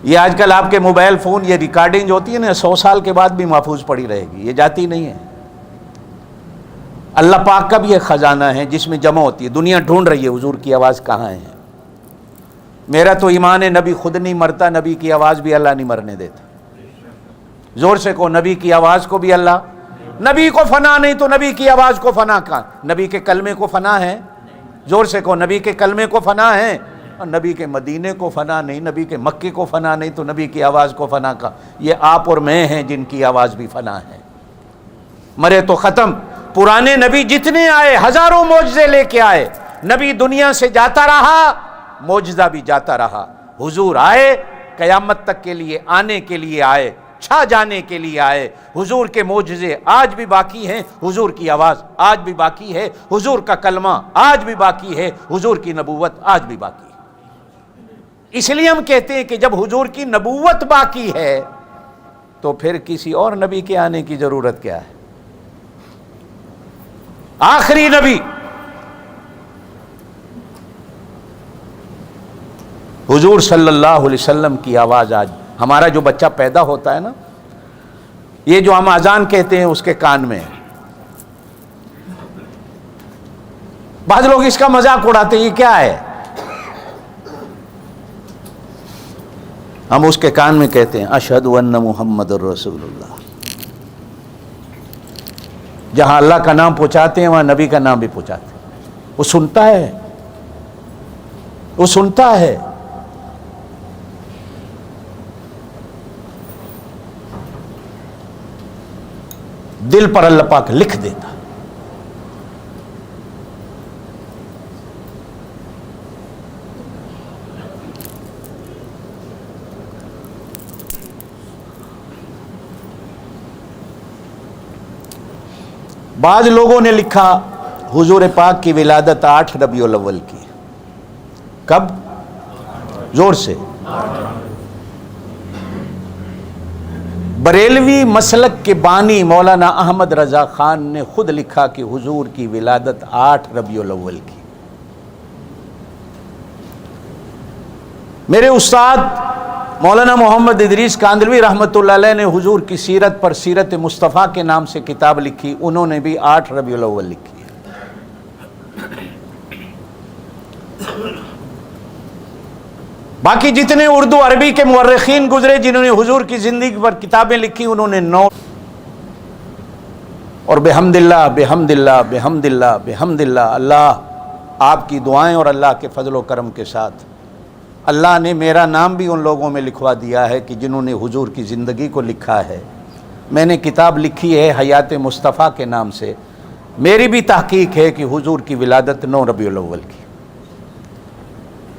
یہ آج کل آپ کے موبائل فون یہ ریکارڈنگ جو ہوتی ہے نا 100 سال کے بعد بھی محفوظ پڑی رہے گی، یہ جاتی نہیں ہے۔ اللہ پاک کا بھی ایک خزانہ ہے جس میں جمع ہوتی ہے، دنیا ڈھونڈ رہی ہے حضور کی آواز کہاں ہے۔ میرا تو ایمان ہے نبی خود نہیں مرتا، نبی کی آواز بھی اللہ نہیں مرنے دیتا۔ زور سے کو نبی کی آواز کو بھی اللہ، نبی کو فنا نہیں تو نبی کی آواز کو فنا کہاں؟ نبی کے کلمے کو فنا ہے؟ زور سے کو نبی کے کلمے کو فنا ہے؟ اور نبی کے مدینے کو فنا نہیں، نبی کے مکے کو فنا نہیں تو نبی کی آواز کو فنا کہاں؟ یہ آپ اور میں ہیں جن کی آواز بھی فنا ہے، مرے تو ختم۔ پرانے نبی جتنے آئے ہزاروں معجزے لے کے آئے، نبی دنیا سے جاتا رہا، معجزہ بھی جاتا رہا۔ حضور آئے قیامت تک کے لیے، آنے کے لیے آئے، چھا جانے کے لیے آئے۔ حضور کے معجزے آج بھی باقی ہیں، حضور کی آواز آج بھی باقی ہے، حضور کا کلمہ آج بھی باقی ہے، حضور کی نبوت آج بھی باقی ہے۔ اس لیے ہم کہتے ہیں کہ جب حضور کی نبوت باقی ہے تو پھر کسی اور نبی کے آنے کی ضرورت کیا ہے؟ آخری نبی حضور صلی اللہ علیہ وسلم کی آواز آج ہمارا جو بچہ پیدا ہوتا ہے نا، یہ جو ہم اذان کہتے ہیں اس کے کان میں ہے۔ بعض لوگ اس کا مذاق اڑاتے ہیں، یہ کیا ہے؟ ہم اس کے کان میں کہتے ہیں اشہد ان محمد الرسول اللہ۔ جہاں اللہ کا نام پہنچاتے ہیں وہاں نبی کا نام بھی پہنچاتے ہیں۔ وہ سنتا ہے، وہ سنتا ہے۔ دل پر اللہ پاک لکھ دیتا۔ بعض لوگوں نے لکھا حضور پاک کی ولادت 8 ربیع الاول کی۔ کب؟ زور سے۔ بریلوی مسلک کے بانی مولانا احمد رضا خان نے خود لکھا کہ حضور کی ولادت 8 ربیع الاول کی۔ میرے استاد مولانا محمد ادریس کاندلوی رحمۃ اللہ علیہ نے حضور کی سیرت پر سیرت مصطفیٰ کے نام سے کتاب لکھی، انہوں نے بھی 8 ربیع الاول لکھی ہے۔ باقی جتنے اردو عربی کے مورخین گزرے جنہوں نے حضور کی زندگی پر کتابیں لکھی، انہوں نے 9 اور بحمد اللہ بحمد اللہ بحمد اللہ بحمد اللہ، اللہ آپ کی دعائیں اور اللہ کے فضل و کرم کے ساتھ اللہ نے میرا نام بھی ان لوگوں میں لکھوا دیا ہے کہ جنہوں نے حضور کی زندگی کو لکھا ہے۔ میں نے کتاب لکھی ہے حیات مصطفیٰ کے نام سے، میری بھی تحقیق ہے کہ حضور کی ولادت 9 ربیع الاول کی،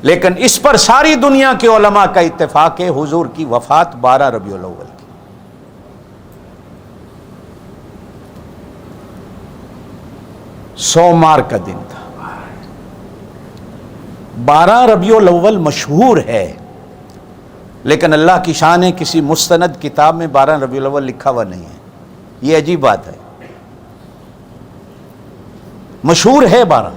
لیکن اس پر ساری دنیا کے علماء کا اتفاق ہے حضور کی وفات 12 ربیع الاول کی۔ سوموار کا دن تھا۔ 12 ربیع الاول مشہور ہے، لیکن اللہ کی شان ہے کسی مستند کتاب میں 12 ربیع الاول لکھا ہوا نہیں ہے۔ یہ عجیب بات ہے، مشہور ہے 12،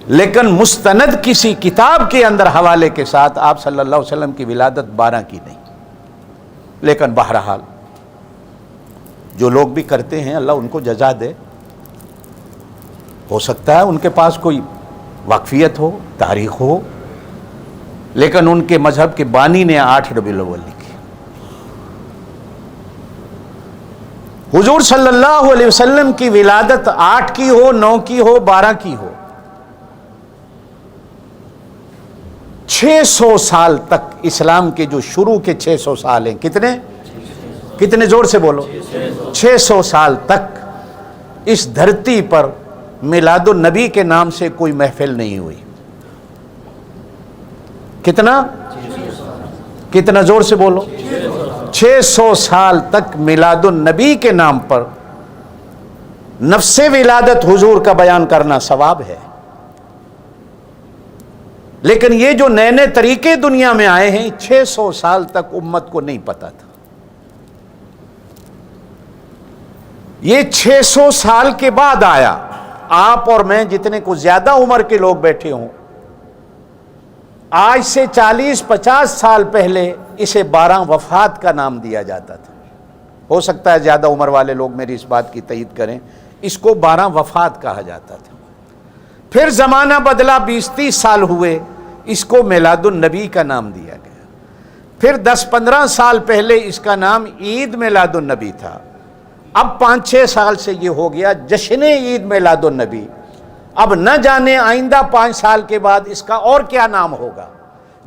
لیکن مستند کسی کتاب کے اندر حوالے کے ساتھ آپ صلی اللہ علیہ وسلم کی ولادت 12 کی نہیں۔ لیکن بہرحال جو لوگ بھی کرتے ہیں اللہ ان کو جزا دے، ہو سکتا ہے ان کے پاس کوئی واقفیت ہو، تاریخ ہو، لیکن ان کے مذہب کے بانی نے 8 ربیع الاول لکھی۔ حضور صلی اللہ علیہ وسلم کی ولادت 8 کی ہو، 9 کی ہو، 12 کی ہو، 600 سال تک اسلام کے جو شروع کے 600 سال ہیں، کتنے زور سے بولو، 600 سال تک اس دھرتی پر میلاد النبی کے نام سے کوئی محفل نہیں ہوئی۔ کتنا زور سے بولو، 600 سال تک میلاد النبی کے نام پر نفس ولادت حضور کا بیان کرنا ثواب ہے، لیکن یہ جو نئے نئے طریقے دنیا میں آئے ہیں 600 سال تک امت کو نہیں پتا تھا۔ یہ 600 سال کے بعد آیا۔ آپ اور میں جتنے کو زیادہ عمر کے لوگ بیٹھے ہوں، آج سے 40-50 سال پہلے اسے 12 وفات کا نام دیا جاتا تھا. ہو سکتا ہے زیادہ عمر والے لوگ میری اس بات کی تائید کریں. اس کو 12 وفات کہا جاتا تھا. پھر زمانہ بدلا، 20-30 سال ہوئے، اس کو میلاد النبی کا نام دیا گیا. پھر 10-15 سال پہلے اس کا نام عید میلاد النبی تھا. اب 5-6 سال سے یہ ہو گیا جشن عید میلاد النبی. اب نہ جانے آئندہ 5 سال کے بعد اس کا اور کیا نام ہوگا.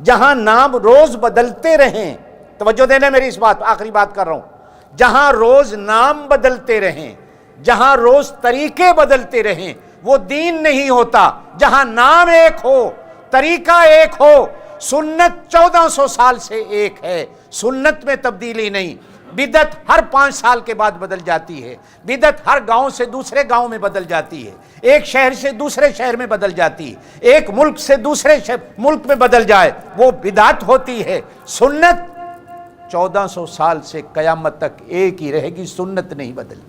جہاں نام روز بدلتے رہیں، توجہ دینا میری اس بات، آخری بات کر رہا ہوں، جہاں روز نام بدلتے رہیں، جہاں روز طریقے بدلتے رہیں، وہ دین نہیں ہوتا. جہاں نام ایک ہو، طریقہ ایک ہو. سنت 1400 سال سے ایک ہے، سنت میں تبدیلی نہیں. بدعت ہر 5 سال کے بعد بدل جاتی ہے. بدعت ہر گاؤں سے دوسرے گاؤں میں بدل جاتی ہے، ایک شہر سے دوسرے شہر میں بدل جاتی ہے، ایک ملک سے دوسرے ملک میں بدل جائے وہ بدعت ہوتی ہے. سنت 1400 سال سے قیامت تک ایک ہی رہے گی، سنت نہیں بدلتی.